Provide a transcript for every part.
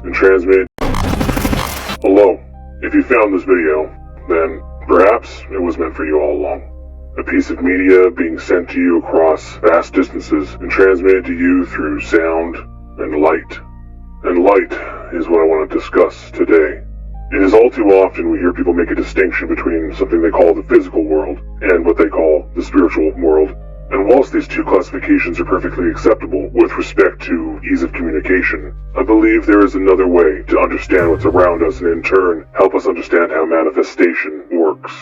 and transmitted. Hello. If you found this video, then perhaps it was meant for you all along. A piece of media being sent to you across vast distances and transmitted to you through sound and light. And light is what I want to discuss today. It is all too often we hear people make a distinction between something they call the physical world and what they call the spiritual world. And whilst these two classifications are perfectly acceptable with respect to ease of communication, I believe there is another way to understand what's around us and in turn help us understand how manifestation works.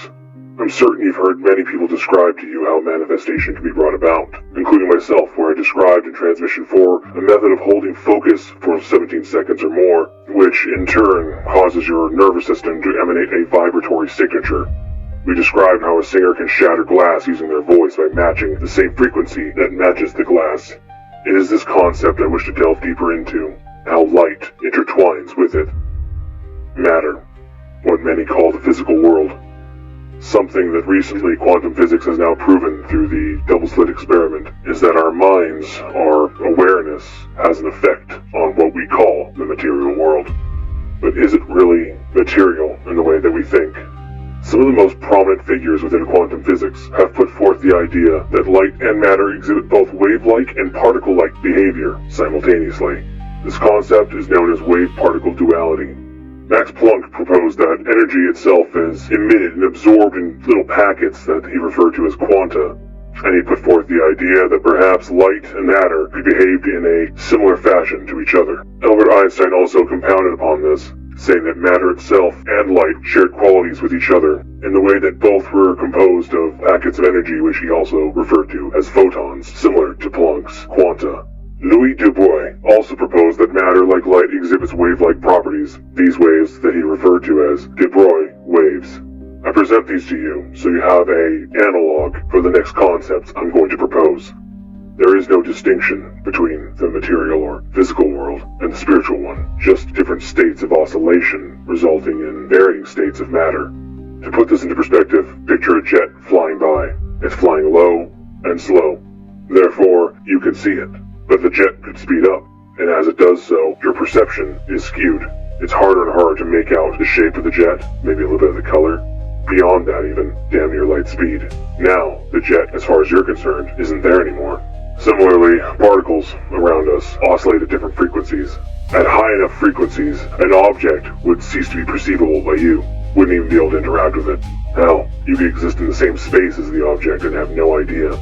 I'm certain you've heard many people describe to you how manifestation can be brought about, including myself, where I described in Transmission 4 a method of holding focus for 17 seconds or more, which in turn causes your nervous system to emanate a vibratory signature. We described how a singer can shatter glass using their voice by matching the same frequency that matches the glass. It is this concept I wish to delve deeper into, how light intertwines with it. Matter, what many call the physical world. Something that recently quantum physics has now proven through the double-slit experiment is that our minds, our awareness, has an effect on what we call the material world. But is it really material in the way that we think? Some of the most prominent figures within quantum physics have put forth the idea that light and matter exhibit both wave-like and particle-like behavior simultaneously. This concept is known as wave-particle duality. Max Planck proposed that energy itself is emitted and absorbed in little packets that he referred to as quanta, and he put forth the idea that perhaps light and matter could behave in a similar fashion to each other. Albert Einstein also compounded upon this, saying that matter itself and light shared qualities with each other, in the way that both were composed of packets of energy, which he also referred to as photons, similar to Planck's quanta. Louis Du Bois also proposed that matter, like light, exhibits wave-like properties, these waves that he referred to as De Broglie waves. I present these to you so you have an analog for the next concepts I'm going to propose. There is no distinction between the material or physical world and the spiritual one, just different states of oscillation resulting in varying states of matter. To put this into perspective, picture a jet flying by. It's flying low and slow. Therefore, you can see it, but the jet could speed up, and as it does so, your perception is skewed. It's harder and harder to make out the shape of the jet, maybe a little bit of the color. Beyond that even, damn near light speed. Now, the jet, as far as you're concerned, isn't there anymore. Similarly, particles around us oscillate at different frequencies. At high enough frequencies, an object would cease to be perceivable by you. Wouldn't even be able to interact with it. Hell, you could exist in the same space as the object and have no idea.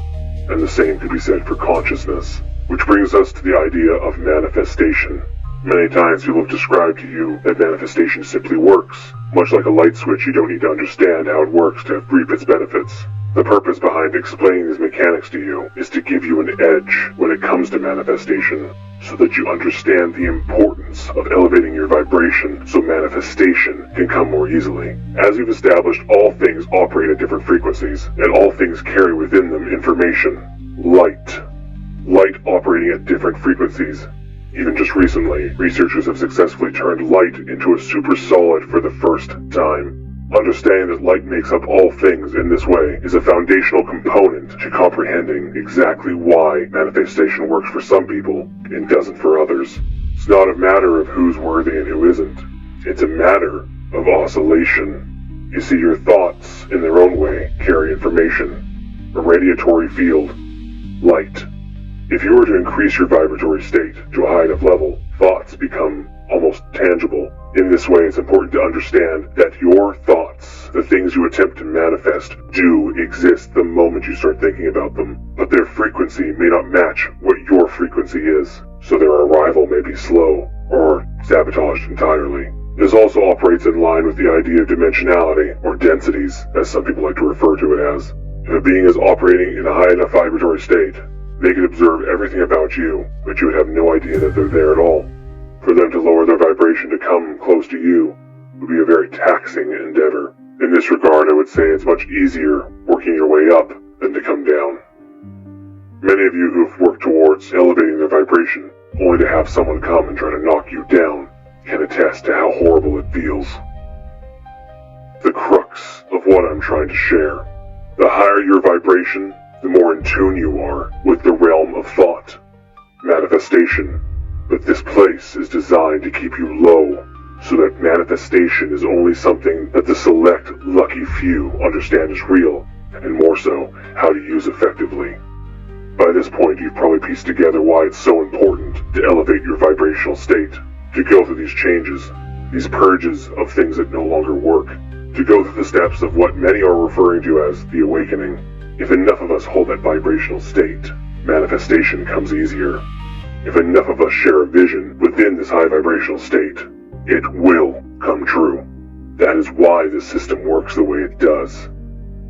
And the same could be said for consciousness. Which brings us to the idea of manifestation. Many times people have described to you that manifestation simply works. Much like a light switch, you don't need to understand how it works to reap its benefits. The purpose behind explaining these mechanics to you is to give you an edge when it comes to manifestation, so that you understand the importance of elevating your vibration so manifestation can come more easily. As we've established, all things operate at different frequencies, and all things carry within them information. Light operating at different frequencies. Even just recently, researchers have successfully turned light into a supersolid for the first time. Understanding that light makes up all things in this way is a foundational component to comprehending exactly why manifestation works for some people and doesn't for others. It's not a matter of who's worthy and who isn't. It's a matter of oscillation. You see, your thoughts, in their own way, carry information. A radiatory field. Light. If you were to increase your vibratory state to a high enough level, thoughts become almost tangible. In this way, it's important to understand that your thoughts, the things you attempt to manifest, do exist the moment you start thinking about them, but their frequency may not match what your frequency is, so their arrival may be slow or sabotaged entirely. This also operates in line with the idea of dimensionality, or densities, as some people like to refer to it as. If a being is operating in a high enough vibratory state, they could observe everything about you, but you would have no idea that they're there at all. For them to lower their vibration to come close to you would be a very taxing endeavor. In this regard, I would say it's much easier working your way up than to come down. Many of you who've worked towards elevating their vibration, only to have someone come and try to knock you down, can attest to how horrible it feels. The crux of what I'm trying to share. The higher your vibration, the more in tune you are with the realm of thought. Manifestation. But this place is designed to keep you low, so that manifestation is only something that the select, lucky few understand is real, and more so, how to use effectively. By this point, you've probably pieced together why it's so important to elevate your vibrational state, to go through these changes, these purges of things that no longer work, to go through the steps of what many are referring to as the awakening. If enough of us hold that vibrational state, manifestation comes easier. If enough of us share a vision within this high vibrational state, it will come true. That is why this system works the way it does.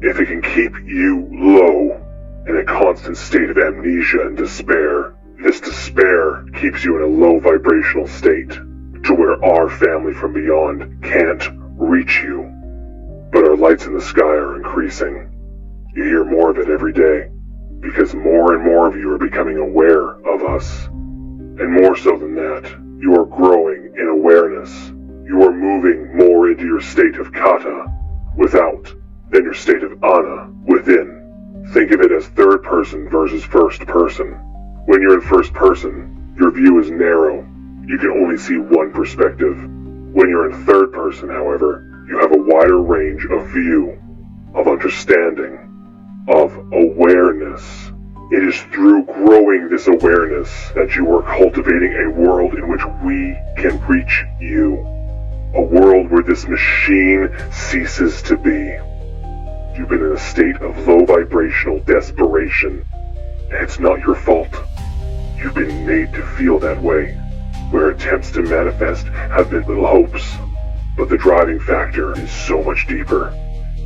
If it can keep you low, in a constant state of amnesia and despair, this despair keeps you in a low vibrational state, to where our family from beyond can't reach you. But our lights in the sky are increasing. You hear more of it every day, because more and more of you are becoming aware of us. And more so than that, you are growing in awareness. You are moving more into your state of kata, without, than your state of ana, within. Think of it as third person versus first person. When you're in first person, your view is narrow. You can only see one perspective. When you're in third person, however, you have a wider range of view, of understanding, of awareness. It is through growing this awareness that you are cultivating a world in which we can reach you. A world where this machine ceases to be. You've been in a state of low vibrational desperation, and it's not your fault. You've been made to feel that way, where attempts to manifest have been little hopes. But the driving factor is so much deeper.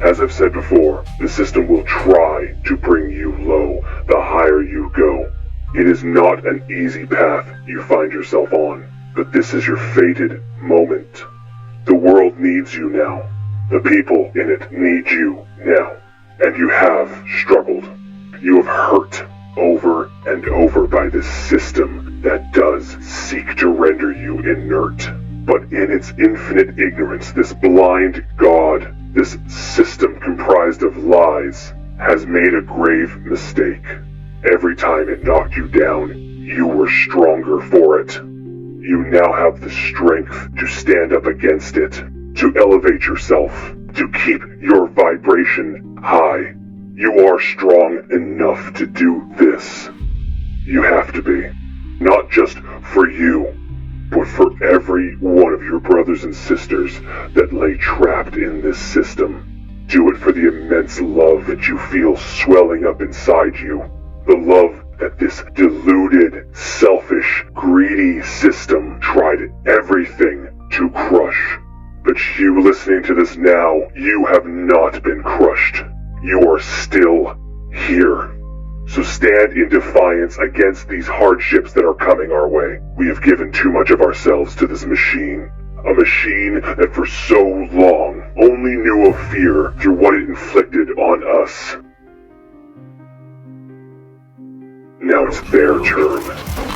As I've said before, the system will try to bring you low the higher you go. It is not an easy path you find yourself on, but this is your fated moment. The world needs you now. The people in it need you now. And you have struggled. You have hurt over and over by this system that does seek to render you inert. But in its infinite ignorance, this blind God, this system comprised of lies, has made a grave mistake. Every time it knocked you down, you were stronger for it. You now have the strength to stand up against it, to elevate yourself, to keep your vibration high. You are strong enough to do this. You have to be. Not just for you, but for every one of your brothers and sisters that lay trapped in this system. Do it for the immense love that you feel swelling up inside you. The love that this deluded, selfish, greedy system tried everything to crush. But you listening to this now, you have not been crushed. You are still here. So stand in defiance against these hardships that are coming our way. We have given too much of ourselves to this machine. A machine that for so long only knew of fear through what it inflicted on us. Now it's their turn.